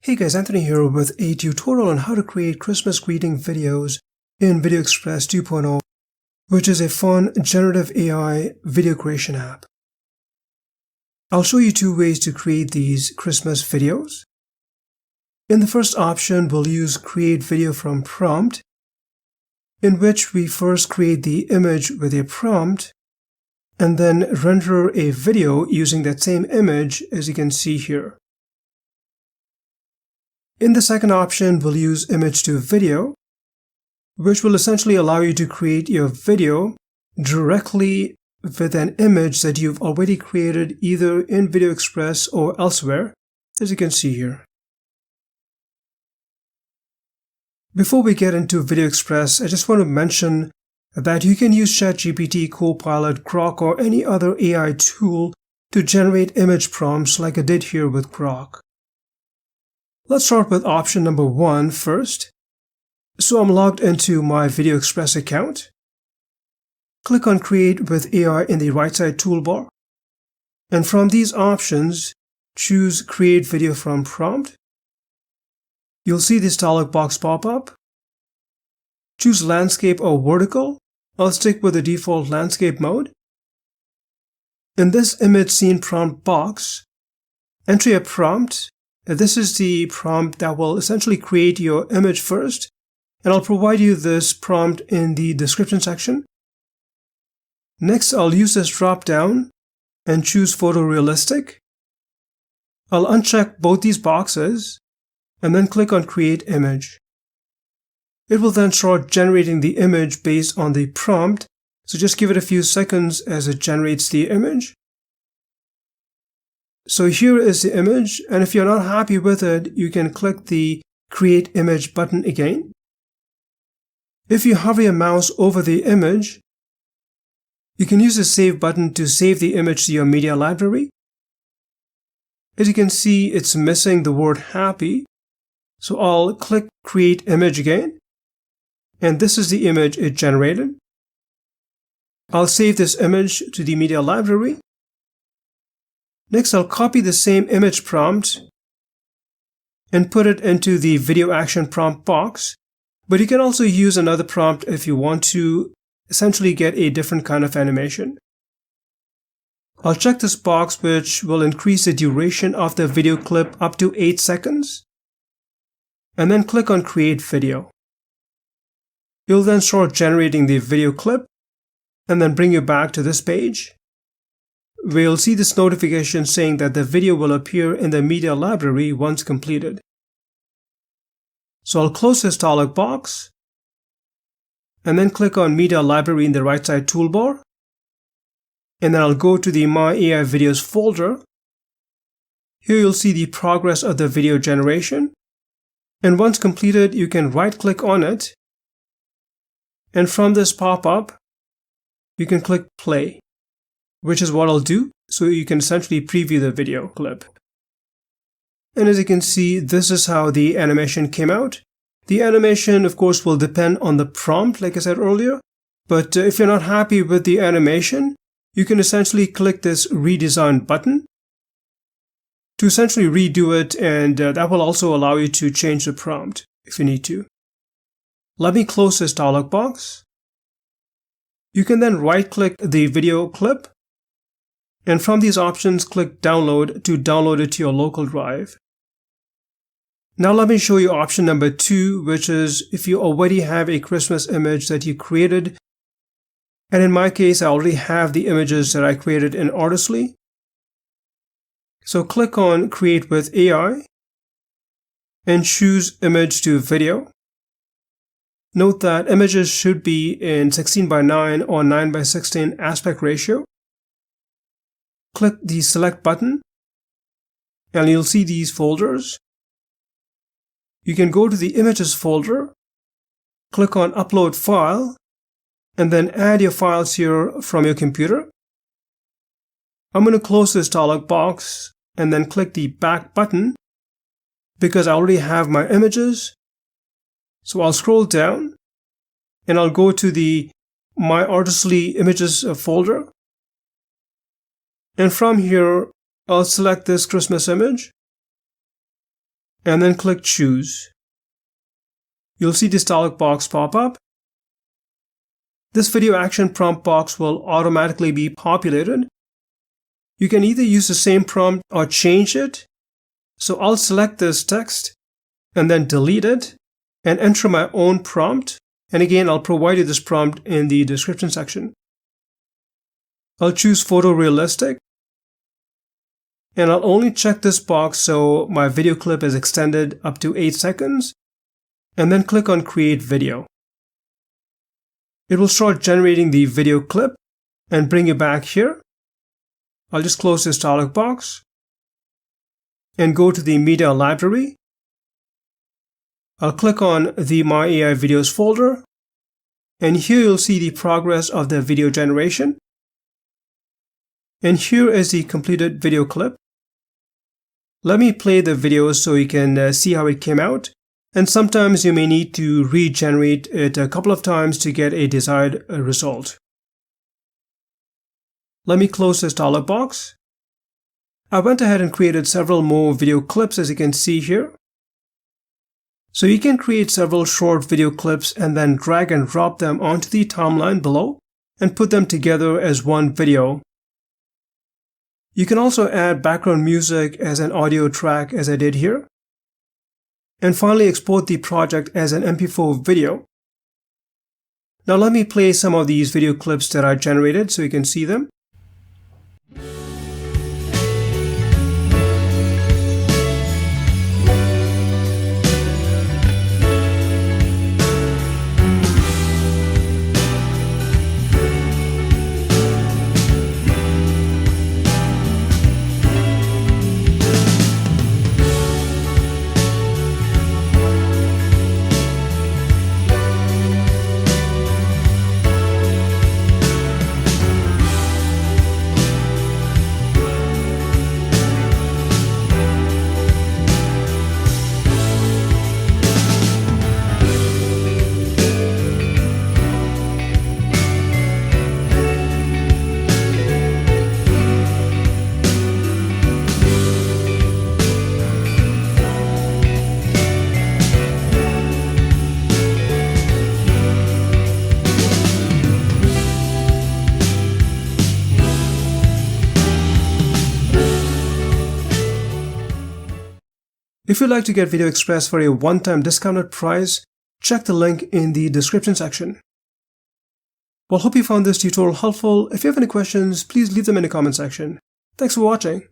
Hey guys, Anthony here with a tutorial on how to create Christmas greeting videos in VideoExpress 2.0, which is a fun generative AI video creation app. I'll show you two ways to create these Christmas videos. In the first option, we'll use Create Video from Prompt, in which we first create the image with a prompt and then render a video using that same image, as you can see here. In the second option, we'll use Image to Video, which will essentially allow you to create your video directly with an image that you've already created either in VideoExpress or elsewhere, as you can see here. Before we get into VideoExpress, I just want to mention that you can use ChatGPT, Copilot, Grok, or any other AI tool to generate image prompts like I did here with Grok. Let's start with option number 1 first. So I'm logged into my VideoExpress account. Click on Create with AI in the right side toolbar. And from these options, choose Create Video from Prompt. You'll see this dialog box pop up. Choose Landscape or Vertical. I'll stick with the default landscape mode. In this image scene prompt box, enter a prompt. This is the prompt that will essentially create your image first, and I'll provide you this prompt in the description section. Next, I'll use this drop down and choose Photorealistic. I'll uncheck both these boxes and then click on Create Image. It will then start generating the image based on the prompt, so just give it a few seconds as it generates the image. So here is the image, and if you're not happy with it, you can click the Create Image button again. If you hover your mouse over the image, you can use the Save button to save the image to your media library. As you can see, it's missing the word happy, so I'll click Create Image again, and this is the image it generated. I'll save this image to the media library. Next, I'll copy the same image prompt and put it into the video action prompt box, but you can also use another prompt if you want to essentially get a different kind of animation. I'll check this box, which will increase the duration of the video clip up to 8 seconds, and then click on Create Video. You'll then start generating the video clip and then bring you back to this page. We'll see this notification saying that the video will appear in the media library once completed. So I'll close this dialog box and then click on Media Library in the right side toolbar. And then I'll go to the My AI Videos folder. Here you'll see the progress of the video generation. And once completed, you can right click on it. And from this pop-up, you can click Play, which is what I'll do, so you can essentially preview the video clip. And as you can see, this is how the animation came out. The animation, of course, will depend on the prompt, like I said earlier, but if you're not happy with the animation, you can essentially click this Redesign button to essentially redo it, and that will also allow you to change the prompt if you need to. Let me close this dialog box. You can then right-click the video clip, and from these options, click Download to download it to your local drive. Now let me show you option number 2, which is if you already have a Christmas image that you created. And in my case, I already have the images that I created in Artistly. So click on Create with AI and choose Image to Video. Note that images should be in 16:9 or 9:16 aspect ratio. Click the Select button, and you'll see these folders. You can go to the Images folder, click on Upload File, and then add your files here from your computer. I'm going to close this dialog box and then click the Back button because I already have my images. So I'll scroll down and I'll go to the My Artistly Images folder. And from here, I'll select this Christmas image and then click Choose. You'll see this dialog box pop up. This video action prompt box will automatically be populated. You can either use the same prompt or change it. So I'll select this text and then delete it and enter my own prompt. And again, I'll provide you this prompt in the description section. I'll choose photorealistic. And I'll only check this box so my video clip is extended up to 8 seconds. And then click on Create Video. It will start generating the video clip and bring you back here. I'll just close this dialog box and go to the media library. I'll click on the My AI Videos folder, and here you'll see the progress of the video generation. And here is the completed video clip. Let me play the video so you can see how it came out. And sometimes you may need to regenerate it a couple of times to get a desired result. Let me close this dialog box. I went ahead and created several more video clips, as you can see here. So you can create several short video clips and then drag and drop them onto the timeline below and put them together as one video. You can also add background music as an audio track, as I did here. And finally export the project as an MP4 video. Now let me play some of these video clips that I generated so you can see them. If you'd like to get VideoExpress for a one-time discounted price, check the link in the description section. Well, hope you found this tutorial helpful. If you have any questions, please leave them in the comment section. Thanks for watching.